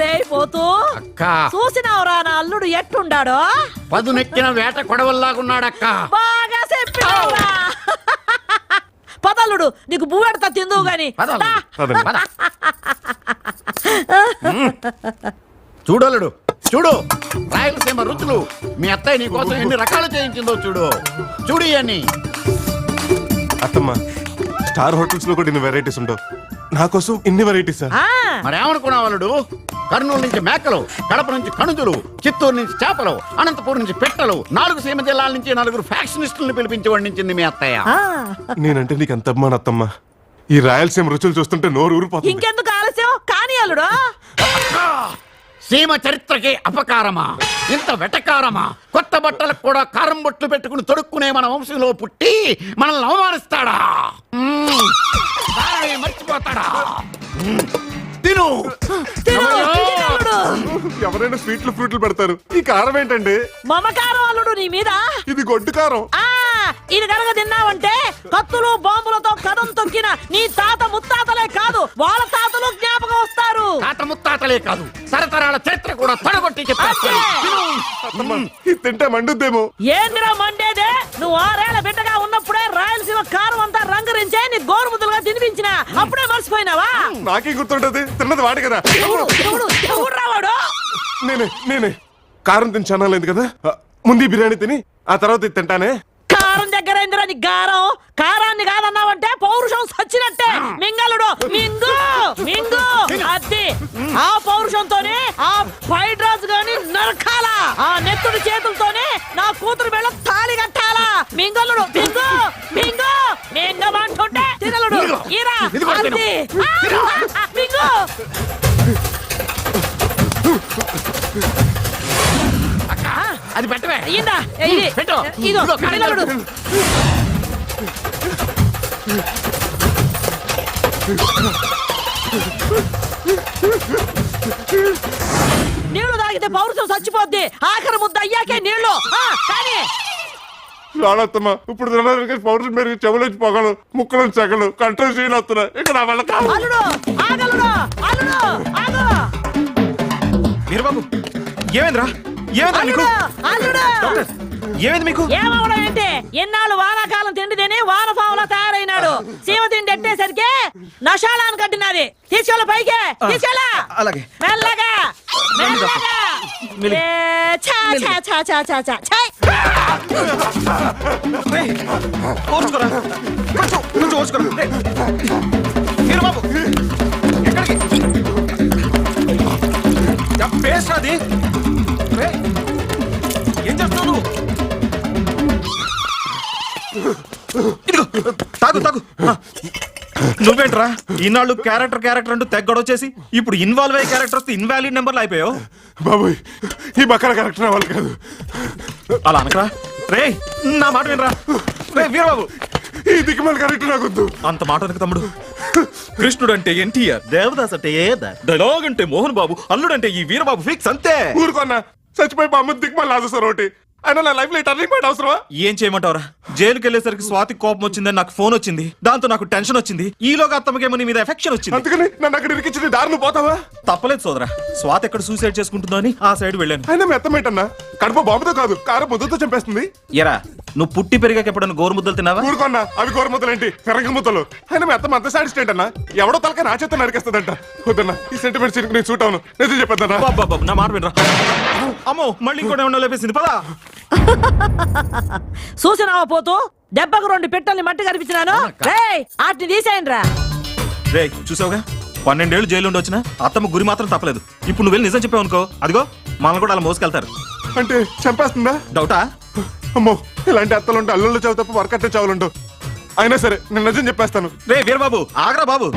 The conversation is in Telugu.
రే పోతూ చూసినావురా నా అల్లుడు ఎట్టుండాడో? పదునెక్కిన వేట కొడవల్లాగున్నాడక్క. బాగా చెప్పినావురా. పదల్లుడు నీకు బువ్వెడతా తిందువు గాని. చూడలుడు చూడు, రాయలసీమ రుచులు. మీ అత్తయ్య నీ కోసం ఎన్ని రకాలు చేయించిందో చూడు. చూడు ఇవన్నీ. అత్తమ్మ, స్టార్ హోటల్స్ లో కూడా ఇన్ని వెరైటీస్ ఉండవు, నా కోసం ఇన్ని వెరైటీస్. మరేమనుకున్నావు అల్లుడు? కర్నూలు నుంచి మేకలు, కడప నుంచి కణుదులు, చిత్తూరు నుంచి చేపలు, అనంతపురం నుంచి పెట్టలు, 4 సీమ జిల్లాల నుంచి 4 ఫ్యాక్షనిస్టులను పిలిపించి వండించింది మీ అత్తయ్య. నేనంటే నీకు ఎంత అభిమానం అత్తమ్మ. ఈ రాయలసీమ రుచులు చూస్తుంటే నోరు ఊరిపోతుంది. ఇంకెందుకు ఆలస్యం కానీ అల్లుడు. సీమ చరిత్రకి అపకారమా? ఇంత వెటకారమా? కొత్త బట్టలకు కూడా కారం బొట్లు పెట్టుకుని తొడుక్కునే మన వంశంలో పుట్టి మనల్ని అవమానిస్తాడా? మర్చిపోతాడా? తిను. ఎవరైనా స్వీట్లు ఫ్రూట్లు పెడతారు, ఈ కారం ఏంటండి? మమకారం అల్లుడు నీ మీద. ఇది గొడ్డు కారం. ఇది కనుక తిన్నావంటే కత్తులు బాంబులతో కథం తొక్కిన నీ తాత ముత్తాతలే కాదు, వాళ్ళ తాతలు జ్ఞాపకం వస్తారు. తాత ముత్తాతలే కాదు, తరతరాల చరిత్ర కూడా తడగొట్టి ఇది తింటే మండుద్దేమో. ఏందిరా మండేదే? నువ్వు 6 ఏళ్ల బిడ్డగా ఉన్నప్పుడే రాయలసీమ కారం అంతా రంగరించే నీ గోరుముద్దలుగా తినిపించిన, అప్పుడే మర్చిపోయినావా? నాకేం గుర్తుంటది, తిన్నది వాడి కదా. రావాడు నేనే కారం తిని చానాలేదు కదా. ముందు బిర్యానీ తిని ఆ తర్వాత ఇది తింటానే. కారం దగ్గర నీ గారం. కారాన్ని కాదన్నావంటే పౌరుషం సచ్చినట్టే. మింగలుడు మింగు మింగు. అది ఆ పౌరుషంతోనే ఆ ఫైడ్ రాజు గాని నరకాలా, ఆ నెత్తుడి చేతులతోనే నా కూతురు మెళ్ళ తాళి కట్టాలా. మింగలుడు మింగు మింగు. మింగమంటుంటే తినలుడు ఈరా. అది మింగు. అది పెట్టవే. అయ్యిందా? ఇది పెట్టు. ఇదో తినలుడు. నీళ్లు తాగితే పౌరుషం చచ్చిపోద్ది. ఆఖరి ముద్ద అయ్యాకే నీళ్లు. కానీ రాడత్తమ్మ, ఇప్పుడు తినడానికి పౌరుషం పెరిగి చెవులోంచి పొగలు, ముక్కలోంచి చెగలు, కంట్రోల్ చేయని వస్తున్నాయి. ఇక్కడ అల్లుడు ఆగలుడు. అల్లుడు ఆగు. వీరబాబు, ఏమైందిరా? ఏమైంది మీకు? ఏమవడం ఏంటి? ఎన్నాళ్ళు వానాకాలం తిండి తిని వానపాములా తయారైనాడు. సీమ తిండి ఎట్టేసరికి నషాలాన్ని కట్టినది. తీసుకెళ్ళ పైకి తీసుకెళ్ళా. అలాగే మెల్లగా మెల్లగా. ఓర్చుకోరా, కొంచెం ఓర్చుకోరా. వీరబాబు, ఎక్కడికి? పేస్ట్ అది. ఏం చేస్తున్నావు నువ్వు? ఇదిగో తాగు తాగు. నువ్వేంట్రా ఈనాళ్ళు క్యారెక్టర్ అంటూ తెగ్గొడొచ్చేసి ఇప్పుడు ఇన్వాల్వ్ అయ్యే క్యారెక్టర్ వస్తే ఇన్వాలిడ్ నెంబర్లు అయిపోయావు. బాబోయ్, ఈ బక్కల క్యారెక్టర్ వాళ్ళు కాదు. అలా అనకరా. రే నా మాట వినరా. రే వీరబాబు, ఈ దిక్కుమాల క్యారెక్టర్ నాకొద్దు. అంత మాట అనకు తమ్ముడు. కృష్ణుడు అంటే ఎన్టీఆర్, దేవదాస్ అంటే డైలాగ్ అంటే మోహన్ బాబు, అల్లుడు అంటే ఈ వీరబాబు ఫిక్స్ అంతే. ఊరుకున్నా, చచ్చిపోయి మా అమ్మ దిక్కుమాల లాజేస్తారు ఒకటి. అయినా నా లైఫ్ లో టర్నింగ్ పాయింట్ అవసరమా? ఏం చేయమంటావరా? జైలుకి వెళ్ళేసరికి స్వాతి కోపం వచ్చిందని నాకు ఫోన్ వచ్చింది. దాంతో నాకు టెన్షన్ వచ్చింది. ఈలోగా అత్తమ్మకేమో నీ మీద ఎఫెక్షన్ వచ్చింది. అందుకని నన్ను అక్కడ ఇరికించి దారులు పోతావా? తప్పలేదు సోదరా. స్వాతి ఎక్కడ సూసైడ్ చేసుకుంటుందో అని ఆ సైడ్ వెళ్ళాను. అయినా మీ అత్తమేటన్నా కడుపు బాంబుతో కాదు, కారం ముద్దతో చంపేస్తుంది. ఎరా, నువ్వు పుట్టి పెరిగాక ఎప్పుడన్నా గోరు ముద్దలు తిన్నావా? ఊరుకున్నా, అవి గోరు ముద్దలు ఏంటి, ఫెరంగ ముద్దలు. అయినా మీ అత్తమ్మ అంత సాటిస్ఫైడ్ అన్నా, ఎవడో తలక నా చేత నరికేస్తుందంట. వద్దన్నా, ఈ సెంటిమెంట్ సీన్ నేను సూట్ అవును. నిజం చెప్పేద్దన్నా. బాబు నా మాట వినరా. అమ్మో, మళ్ళీ ఇంకోటి ఏమన్నా లేపేసింది. పదా చూసినావా పోతూ? దెబ్బకు 2 పెట్టల్ని మట్టి కనిపించినాను. వాటిని తీసేయండి రా. రే చూసావుగా, 12 ఏళ్ళు జైలు ఉండి వచ్చిన అత్తమ్మ గురి మాత్రం తప్పలేదు. ఇప్పుడు నువ్వు వెళ్ళి నిజం చెప్పావు అనుకో, అదిగో మనల్ని కూడా అలా మోసుకెళ్తారు. అంటే చంపేస్తుందా? డౌటా? అమ్మో, ఇలాంటి అత్తలుంటే అల్లుళ్ళు చావు తప్ప వర్కట్టే చావులుంటావు. అయినా సరే నేను నిజం చెప్పేస్తాను. రే వీరబాబు, ఆగరా బాబు.